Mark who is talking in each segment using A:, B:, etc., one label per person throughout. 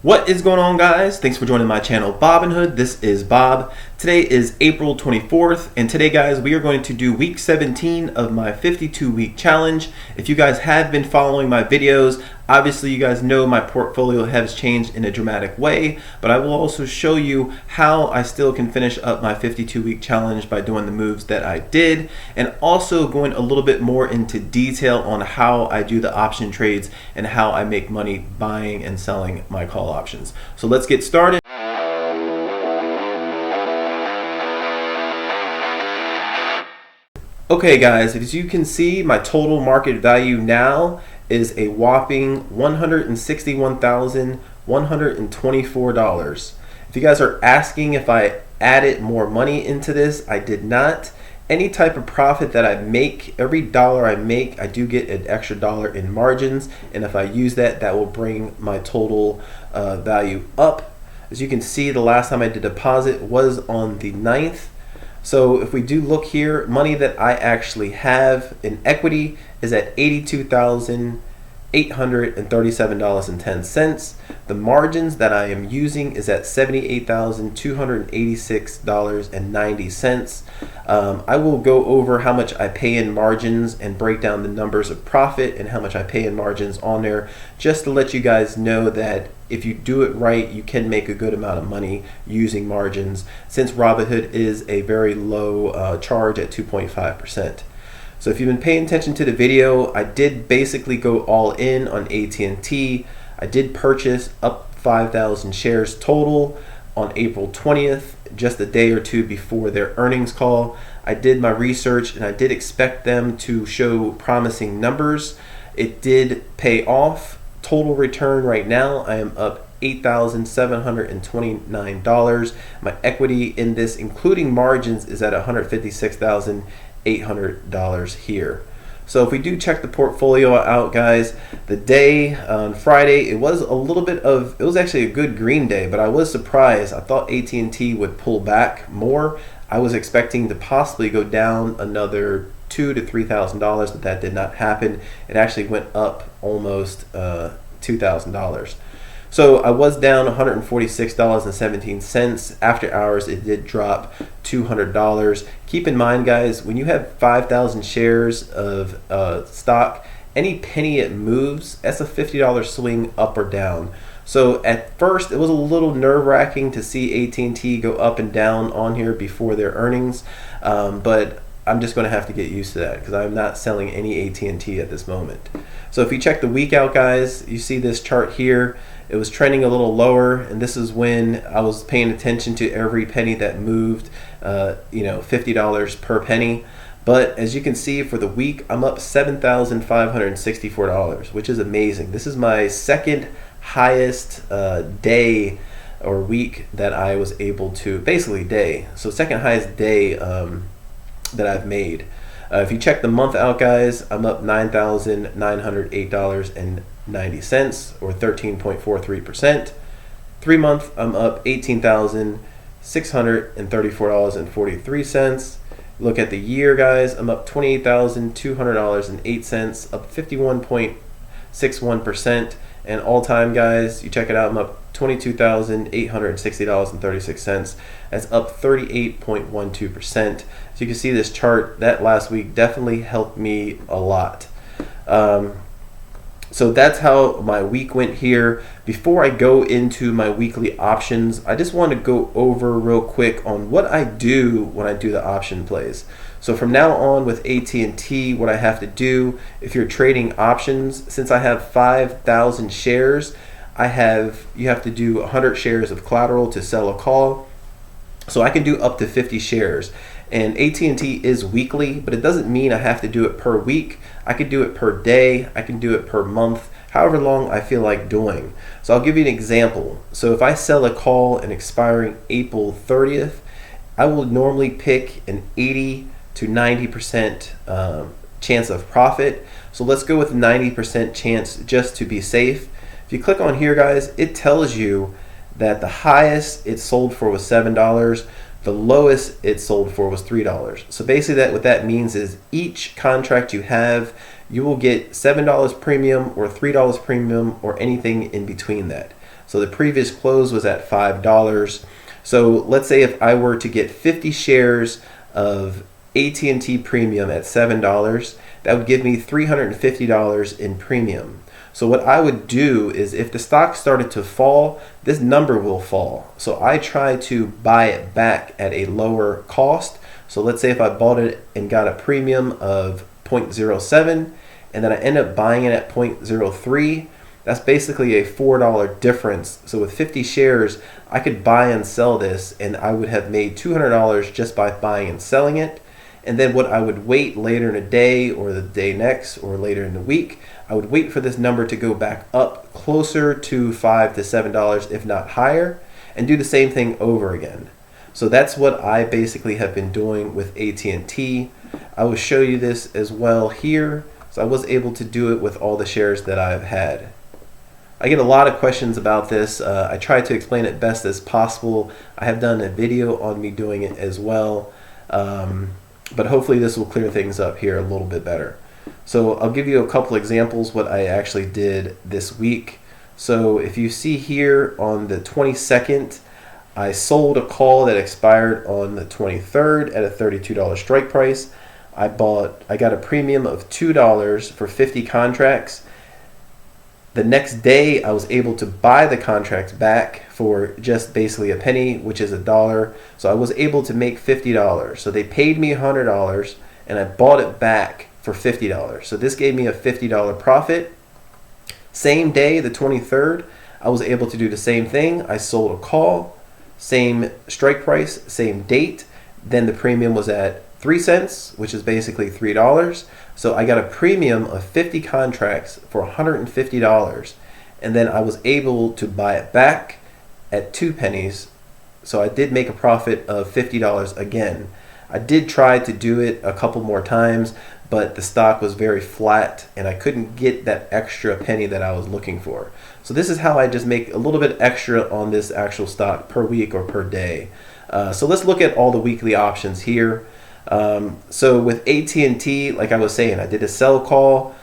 A: What is going on, guys? Thanks for joining my channel, Robinhood. This is Bob. Today is April 24th, and today, guys, we are going to do week 17 of my 52-week challenge. If you guys have been following my videos, obviously you guys know my portfolio has changed in a dramatic way, but I will also show you how I still can finish up my 52-week challenge by doing the moves that I did, and also going a little bit more into detail on how I do the option trades and how I make money buying and selling my call options. So let's get started. Okay, guys, as you can see, my total market value now is a whopping $161,124. If you guys are asking if I added more money into this, I did not. Any type of profit that I make, every dollar I make, I do get an extra dollar in margins, and if I use that, that will bring my total value up. As you can see, the last time I did deposit was on the 9th. So if we do look here, money that I actually have in equity is at $82,837.10. The margins that I am using is at $78,286.90. I will go over how much I pay in margins and break down the numbers of profit and how much I pay in margins on there, just to let you guys know that if you do it right, you can make a good amount of money using margins, since Robinhood is a very low charge at 2.5%. So if you've been paying attention to the video, I did basically go all in on AT&T. I did purchase up 5,000 shares total on April 20th, just a day or two before their earnings call. I did my research and I did expect them to show promising numbers. It did pay off. Total return right now, I am up $8,729. My equity in this, including margins, is at $156,800 here. So if we do check the portfolio out, guys, the day on Friday, it was actually a good green day, but I was surprised. I thought AT&T would pull back more. I was expecting to possibly go down another $2,000 to $3,000, but that did not happen. It actually went up almost $2,000. So I was down $146.17. After hours, it did drop $200. Keep in mind, guys, when you have 5,000 shares of stock, any penny it moves, that's a $50 swing up or down. So at first, it was a little nerve-wracking to see AT&T go up and down on here before their earnings, but I'm just going to have to get used to that because I'm not selling any AT&T at this moment. So if you check the week out, guys, you see this chart here. It was trending a little lower, and this is when I was paying attention to every penny that moved, $50 per penny. But as you can see, for the week, I'm up $7,564, which is amazing. This is my second highest day or week that I was able to, basically day. So second highest day that I've made. If you check the month out, guys, I'm up $9,908.90 or 13.43%. 3 month, I'm up $18,634.43. Look at the year, guys, I'm up $28,200.08, up 51.61%. And all time, guys, you check it out, I'm up $22,860.36. That's up 38.12%. So you can see this chart, that last week definitely helped me a lot. So that's how my week went here. Before I go into my weekly options, I just want to go over real quick on what I do when I do the option plays. So from now on with AT&T, what I have to do, if you're trading options, since I have 5,000 shares, you have to do 100 shares of collateral to sell a call. So I can do up to 50 shares. And AT&T is weekly, but it doesn't mean I have to do it per week. I could do it per day. I can do it per month, however long I feel like doing. So I'll give you an example. So if I sell a call and expiring April 30th, I will normally pick an 80 to 90% chance of profit. So let's go with 90% chance just to be safe. If you click on here, guys, it tells you that the highest it sold for was $7. The lowest it sold for was $3. So basically what that means is each contract you have, you will get $7 premium or $3 premium or anything in between that. So the previous close was at $5. So let's say if I were to get 50 shares of AT&T premium at $7, that would give me $350 in premium. So what I would do is if the stock started to fall, this number will fall. So I try to buy it back at a lower cost. So let's say if I bought it and got a premium of 0.07 and then I end up buying it at 0.03, that's basically a $4 difference. So with 50 shares, I could buy and sell this and I would have made $200 just by buying and selling it. And then what I would wait later in a day or the day next or later in the week, I would wait for this number to go back up closer to $5 to $7, if not higher, and do the same thing over again. So that's what I basically have been doing with AT&T. I will show you this as well here. So I was able to do it with all the shares that I've had. I get a lot of questions about this. I try to explain it best as possible. I have done a video on me doing it as well. But hopefully this will clear things up here a little bit better. So I'll give you a couple examples what I actually did this week. So if you see here on the 22nd, I sold a call that expired on the 23rd at a $32 strike price. I got a premium of $2 for 50 contracts. The next day, I was able to buy the contracts back for just basically a penny, which is $1. So I was able to make $50. So they paid me $100 and I bought it back for $50. So this gave me a $50 profit. Same day, the 23rd, I was able to do the same thing. I sold a call, same strike price, same date. Then the premium was at 3 cents, which is basically $3. So I got a premium of 50 contracts for $150. And then I was able to buy it back at 2 pennies. So I did make a profit of $50 again. I did try to do it a couple more times, but the stock was very flat and I couldn't get that extra penny that I was looking for. So this is how I just make a little bit extra on this actual stock per week or per day. So let's look at all the weekly options here. So with AT&T, like I was saying, I did a sell call,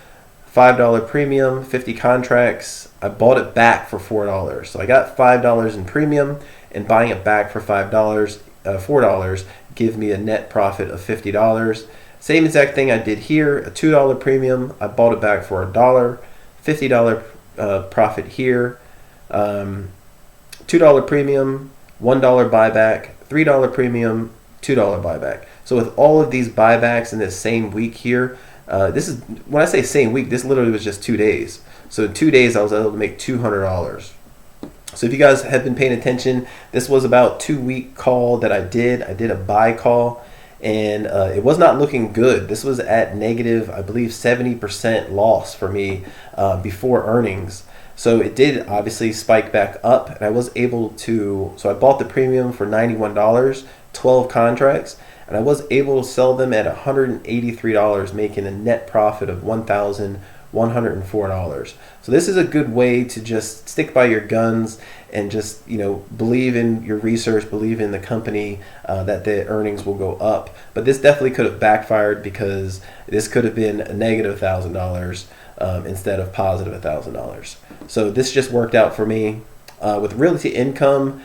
A: $5 premium, 50 contracts. I bought it back for $4. So I got $5 in premium, and buying it back for $4 gives me a net profit of $50. Same exact thing I did here, a $2 premium. I bought it back for $1, $50 profit here, $2 premium, $1 buyback, $3 premium, $2 buyback. So with all of these buybacks in this same week here, this is, when I say same week, this literally was just 2 days. So in 2 days, I was able to make $200. So if you guys have been paying attention, this was about 2-week call that I did. I did a buy call, and it was not looking good. This was at negative, I believe, 70% loss for me before earnings. So it did obviously spike back up, and I was able to, so I bought the premium for $91, 12 contracts, and I was able to sell them at $183, making a net profit of $1,104. So this is a good way to just stick by your guns and just, believe in your research, believe in the company that the earnings will go up. But this definitely could have backfired because this could have been a negative $1,000 instead of positive $1,000. So this just worked out for me. With realty income,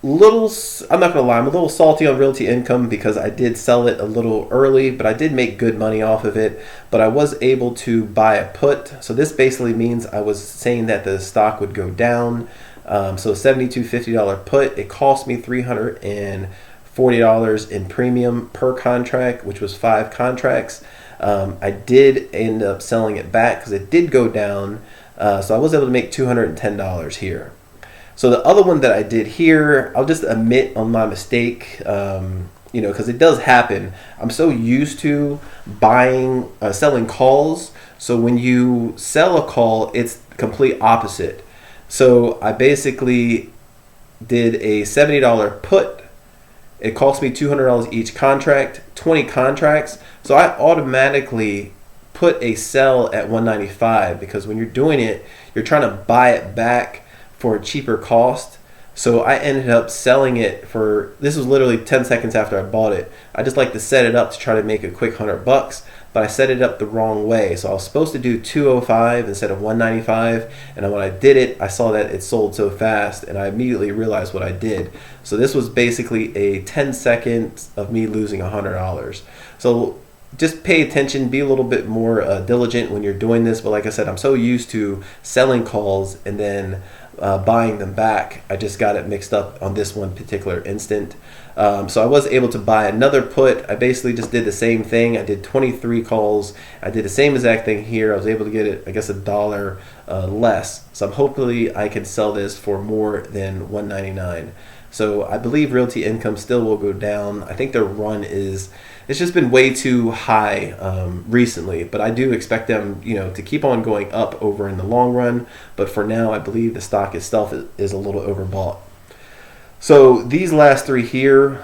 A: I'm not gonna lie, I'm a little salty on realty income because I did sell it a little early, but I did make good money off of it. But I was able to buy a put. So this basically means I was saying that the stock would go down. So $72.50 put, it cost me $340 in premium per contract, which was 5 contracts. I did end up selling it back because it did go down. So I was able to make $210 here. So the other one that I did here, I'll just admit on my mistake, because it does happen. I'm so used to selling calls. So when you sell a call, it's the complete opposite. So I basically did a $70 put. It cost me $200 each contract, 20 contracts. So I automatically put a sell at $195 because when you're doing it, you're trying to buy it back for a cheaper cost. So I ended up selling it this was literally 10 seconds after I bought it. I just like to set it up to try to make a quick $100. but I set it up the wrong way. So I was supposed to do 205 instead of 195, and when I did it, I saw that it sold so fast, and I immediately realized what I did. So this was basically a 10 seconds of me losing $100. So just pay attention, be a little bit more diligent when you're doing this. But like I said, I'm so used to selling calls and then buying them back. I just got it mixed up on this one particular instant. So I was able to buy another put. I basically just did the same thing. I did 23 calls. I did the same exact thing here. I was able to get it, I guess, $1 less. So hopefully I can sell this for more than $199. So I believe Realty Income still will go down. I think their run it's just been way too high recently, but I do expect them, to keep on going up over in the long run. But for now, I believe the stock itself is a little overbought. So these last three here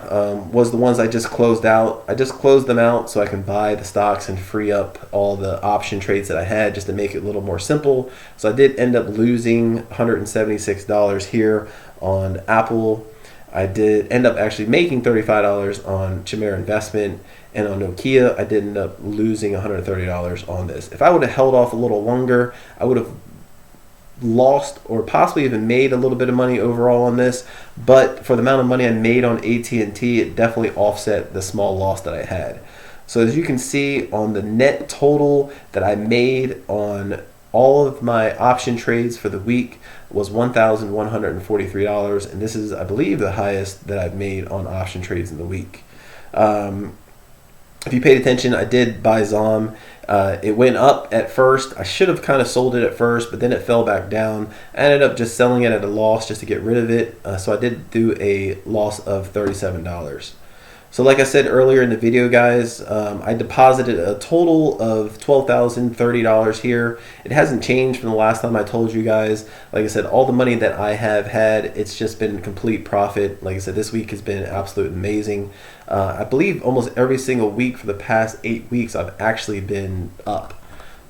A: was the ones I just closed out. I just closed them out so I can buy the stocks and free up all the option trades that I had, just to make it a little more simple. So I did end up losing $176 here on Apple. I did end up actually making $35 on Chimera Investment, and on Nokia I did end up losing $130 on this. If I would have held off a little longer, I would have lost or possibly even made a little bit of money overall on this, but for the amount of money I made on AT&T, it definitely offset the small loss that I had. So as you can see, on the net total that I made on all of my option trades for the week was $1,143, and this is, I believe, the highest that I've made on option trades in the week. If you paid attention, I did buy ZOM. It went up at first. I should have kind of sold it at first, but then it fell back down. I ended up just selling it at a loss just to get rid of it. So I did do a loss of $37. So like I said earlier in the video, guys, I deposited a total of $12,030 here. It hasn't changed from the last time I told you guys. Like I said, all the money that I have had, it's just been complete profit. Like I said, this week has been absolutely amazing. I believe almost every single week for the past 8 weeks, I've actually been up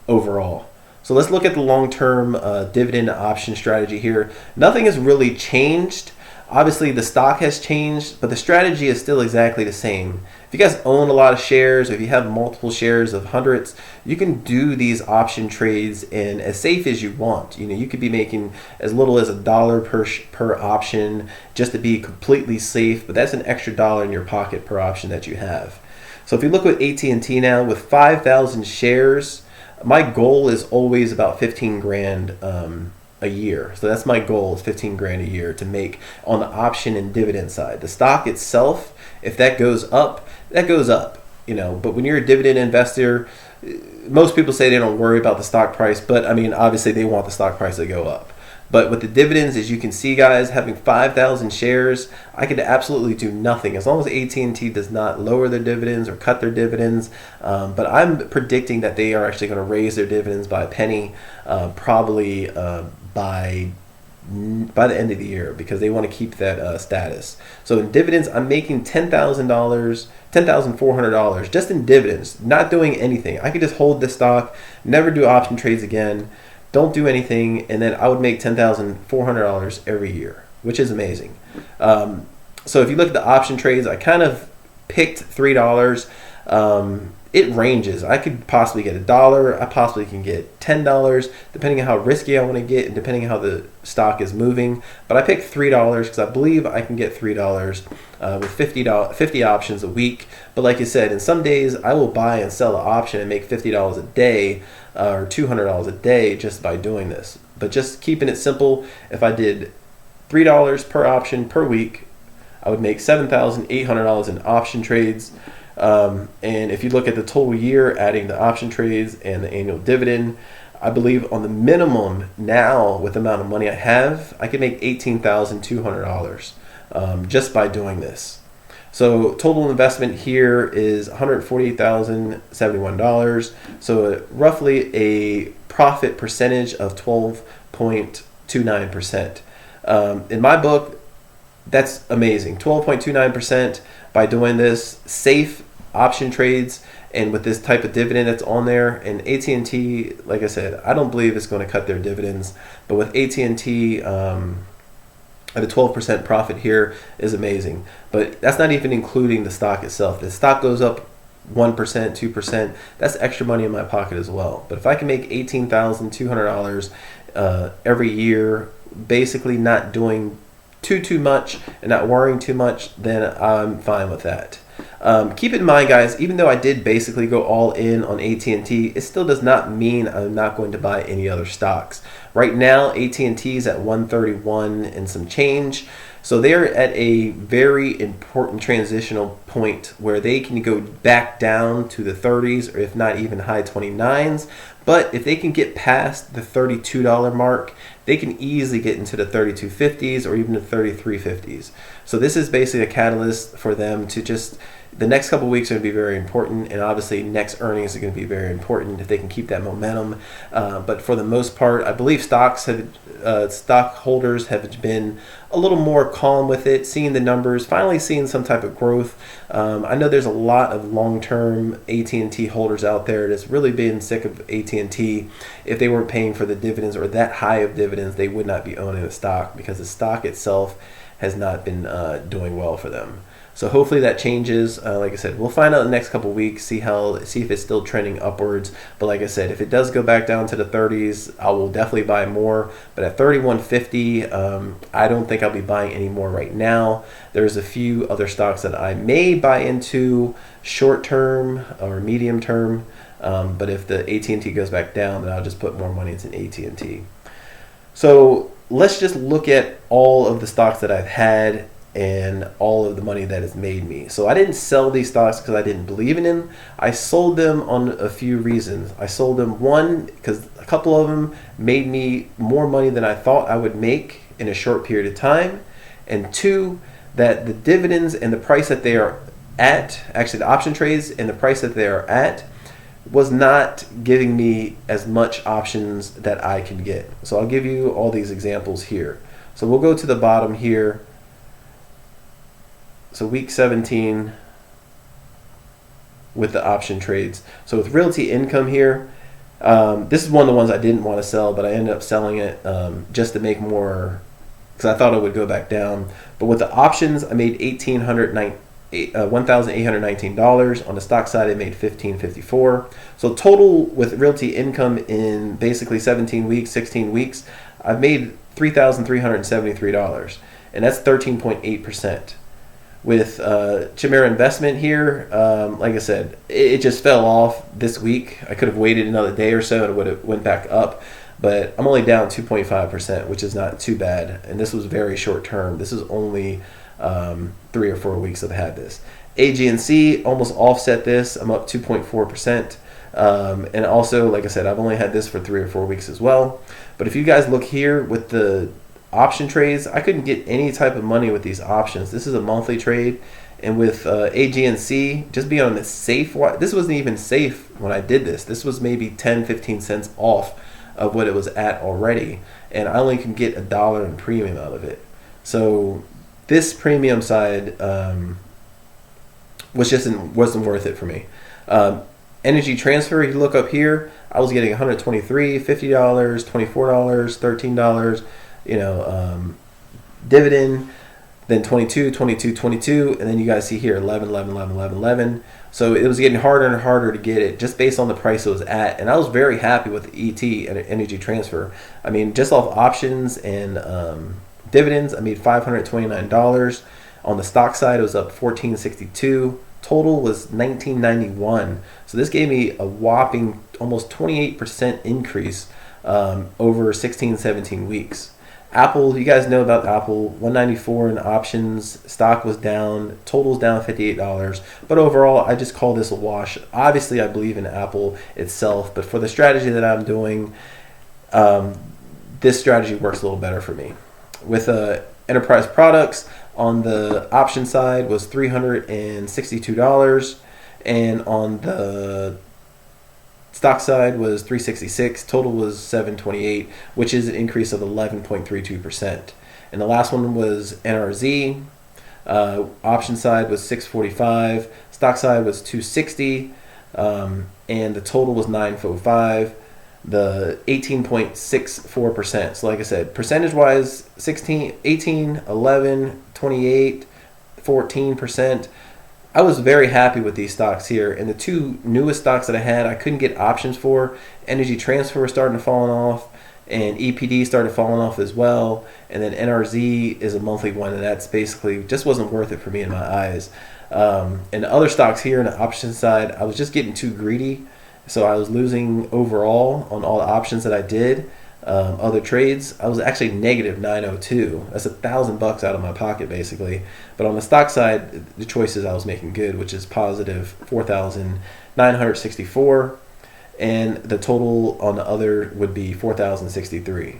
A: overall. So let's look at the long-term dividend option strategy here. Nothing has really changed. Obviously, the stock has changed, but the strategy is still exactly the same. If you guys own a lot of shares, or if you have multiple shares of hundreds, you can do these option trades and as safe as you want. You could be making as little as $1 per option just to be completely safe, but that's an extra $1 in your pocket per option that you have. So if you look at AT&T now, with 5,000 shares, my goal is always about 15 grand a year. So that's my goal, is 15 grand a year to make on the option and dividend side. The stock itself, if that goes up, that goes up, but when you're a dividend investor, most people say they don't worry about the stock price, but I mean, obviously they want the stock price to go up. But with the dividends, as you can see, guys, having 5,000 shares, I could absolutely do nothing as long as AT&T does not lower their dividends or cut their dividends. But I'm predicting that they are actually going to raise their dividends by a penny, probably by the end of the year, because they want to keep that status. So in dividends, I'm making $10,400 just in dividends, not doing anything. I could just hold this stock, never do option trades again, don't do anything, and then I would make $10,400 every year, which is amazing. So if you look at the option trades, I kind of picked $3. It ranges. I could possibly get $1. I possibly can get $10, depending on how risky I want to get and depending on how the stock is moving. But I picked $3 because I believe I can get $3 with 50 options a week. But like you said, in some days I will buy and sell an option and make $50 a day or $200 a day just by doing this. But just keeping it simple, if I did $3 per option per week, I would make $7,800 in option trades. And if you look at the total year, adding the option trades and the annual dividend, I believe on the minimum now, with the amount of money I have, I could make $18,200 just by doing this. So total investment here is $148,071. So roughly a profit percentage of 12.29%. In my book, that's amazing. 12.29% by doing this safe option trades and with this type of dividend that's on there. And AT&T, like I said, I don't believe it's going to cut their dividends, but with AT&T, at a 12% profit here is amazing. But that's not even including the stock itself. The stock goes up 1%, 2%, that's extra money in my pocket as well. But if I can make $18,200 every year, basically not doing too much and not worrying too much, then I'm fine with that. Keep in mind, guys, even though I did basically go all in on AT&T, it still does not mean I'm not going to buy any other stocks. Right now, AT&T is at 131 and some change. So they're at a very important transitional point where they can go back down to the 30s, or if not even high 29s. But if they can get past the $32 mark, they can easily get into the 32.50s or even the 33.50s. So this is basically a catalyst for them to just, the next couple of weeks are going to be very important, and obviously next earnings are going to be very important if they can keep that momentum. But for the most part, I believe stockholders have been a little more calm with it, seeing the numbers, finally seeing some type of growth. I know there's a lot of long-term AT&T holders out there that's really been sick of AT&T. If they weren't paying for the dividends or that high of dividends, they would not be owning the stock because the stock itself has not been doing well for them. So hopefully that changes. Like I said, we'll find out in the next couple of weeks, see if it's still trending upwards. But like I said, if it does go back down to the 30s, I will definitely buy more. But at 31.50, I don't think I'll be buying any more right now. There's a few other stocks that I may buy into short term or medium term. But if the AT&T goes back down, then I'll just put more money into AT&T. So let's just look at all of the stocks that I've had and all of the money that has made me. So I didn't sell these stocks because I didn't believe in them. I sold them on a few reasons. I sold them, one, because a couple of them made me more money than I thought I would make in a short period of time. And two, that the dividends and the price that they are at, actually the option trades and the price that they are at, was not giving me as much options that I can get. So I'll give you all these examples here. So we'll go to the bottom here. So week 17 with the option trades. So with Realty Income here, this is one of the ones I didn't want to sell, but I ended up selling it just to make more, because I thought it would go back down. But with the options, I made $1,819. On the stock side, I made $1,554. So total with Realty Income in basically 17 weeks, 16 weeks, I've made $3,373, and that's 13.8%. With Chimera Investment here, like I said, it just fell off this week. I could have waited another day or so and it would have went back up, but I'm only down 2.5%, which is not too bad. And this was very short term. This is only 3 or 4 weeks I've had this. AG&C almost offset this. I'm up 2.4%. And also, like I said, I've only had this for 3 or 4 weeks as well. But if you guys look here with the option trades, I couldn't get any type of money with these options. This is a monthly trade, and with AG&C, just being on the safe, this wasn't even safe when I did this. This was maybe 10-15 cents off of what it was at already, and I only can get $1 in premium out of it. So this premium side wasn't worth it for me. Energy transfer, you look up here, I was getting $123, $50, $24, $13. Dividend, then 22, 22, 22, and then you guys see here 11, 11, 11, 11, 11. So it was getting harder and harder to get it just based on the price it was at. And I was very happy with ET and energy transfer. I mean, just off options and dividends, I made $529. On the stock side, it was up $14.62. Total was $19.91. So this gave me a whopping almost 28% increase over 16, 17 weeks. Apple, you guys know about Apple, $194 in options, stock was down, totals down $58, but overall I just call this a wash. Obviously I believe in Apple itself, but for the strategy that I'm doing, this strategy works a little better for me. With enterprise products, on the option side was $362, and on the stock side was $366. Total was $728, which is an increase of 11.32%. And the last one was NRZ. Option side was $645. Stock side was $260, and the total was $905. The 18.64%. So like I said, percentage-wise, 16, 18, 11, 28, 14%. I was very happy with these stocks here. And the two newest stocks that I had, I couldn't get options for. Energy Transfer was starting to fall off, and EPD started falling off as well. And then NRZ is a monthly one, and that's basically just wasn't worth it for me in my eyes. And the other stocks here on the option side, I was just getting too greedy. So I was losing overall on all the options that I did. Other trades, I was actually negative 902. That's $1,000 out of my pocket basically. But on the stock side, the choices I was making good, which is positive 4,964, and the total on the other would be 4,063.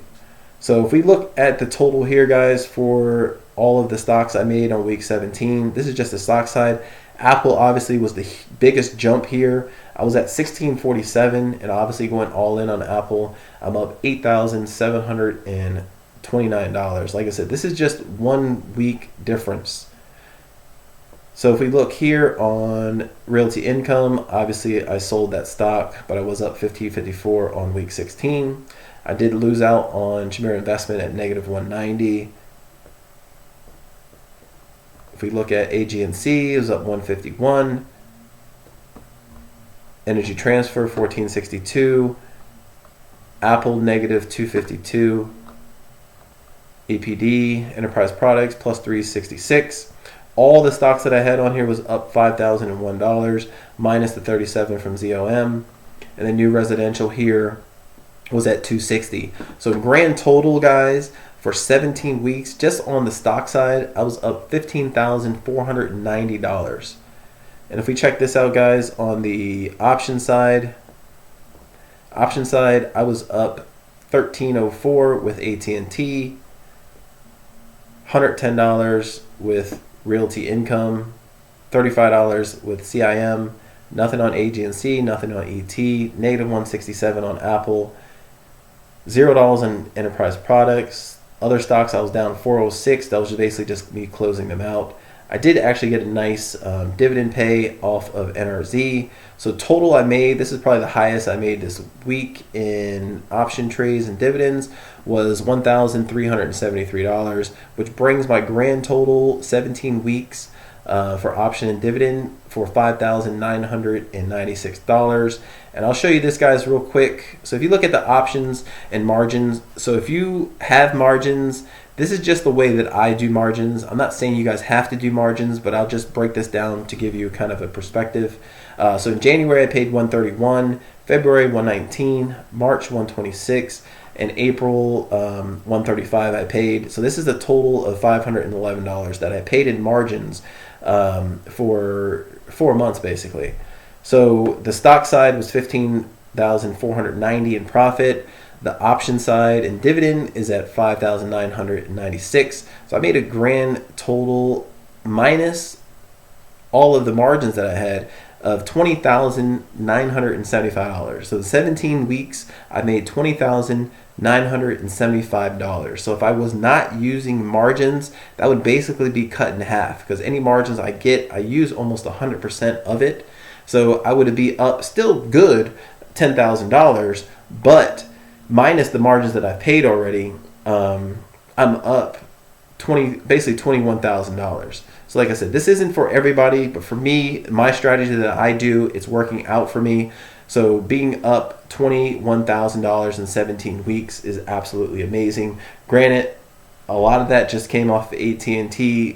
A: So if we look at the total here, guys, for all of the stocks I made on week 17, this is just the stock side. Apple obviously was the biggest jump here. I was at 1647 and obviously going all in on Apple. I'm up $8,729. Like I said, this is just 1 week difference. So if we look here on Realty Income, obviously I sold that stock, but I was up 50.54 on week 16. I did lose out on Chimera Investment at negative 190. If we look at AG&C, it was up 151. Energy Transfer 1462. Apple negative 252. EPD Enterprise Products plus 366. All the stocks that I had on here was up $5,001 minus the 37 from ZOM, and the new residential here was at 260. So grand total, guys, for 17 weeks, just on the stock side, I was up $15,490. And if we check this out, guys, on the option side, I was up $1304 with AT&T, $110 with Realty Income, $35 with CIM, nothing on AG&C, nothing on ET, negative 167 on Apple, $0 on Enterprise Products. Other stocks I was down 406. That was basically just me closing them out. I did actually get a nice dividend pay off of NRZ. So total I made, this is probably the highest I made this week in option trades and dividends, was $1,373, which brings my grand total 17 weeks for option and dividend for $5,996. And I'll show you this, guys, real quick. So if you look at the options and margins, so if you have margins, this is just the way that I do margins. I'm not saying you guys have to do margins, but I'll just break this down to give you kind of a perspective. So in January, I paid $131, February $119, March $126, and April $135 I paid. So this is a total of $511 that I paid in margins for 4 months basically. So the stock side was $15,490 in profit. The option side and dividend is at $5,996. So I made a grand total minus all of the margins that I had of $20,975. So the 17 weeks, I made $20,975. So if I was not using margins, that would basically be cut in half, because any margins I get, I use almost 100% of it. So I would be up still good $10,000, but minus the margins that I've paid already, I'm up basically $21,000. So like I said, this isn't for everybody, but for me, my strategy that I do, it's working out for me. So being up $21,000 in 17 weeks is absolutely amazing. Granted, a lot of that just came off AT&T,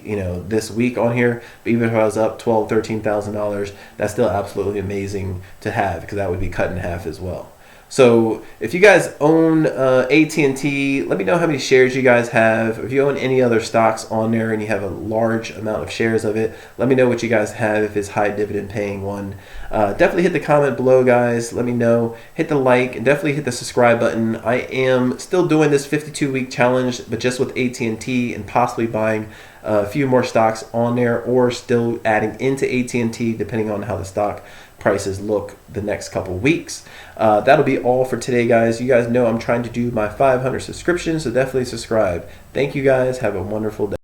A: this week on here. But even if I was up $12,000, $13,000, that's still absolutely amazing to have, because that would be cut in half as well. So if you guys own AT&T, let me know how many shares you guys have. If you own any other stocks on there and you have a large amount of shares of it, let me know what you guys have if it's high dividend paying one. Definitely hit the comment below, guys. Let me know. Hit the like and definitely hit the subscribe button. I am still doing this 52-week challenge, but just with AT&T, and possibly buying a few more stocks on there, or still adding into AT&T depending on how the stock prices look the next couple weeks. That'll be all for today, guys. You guys know I'm trying to do my 500 subscriptions, so definitely subscribe. Thank you, guys. Have a wonderful day.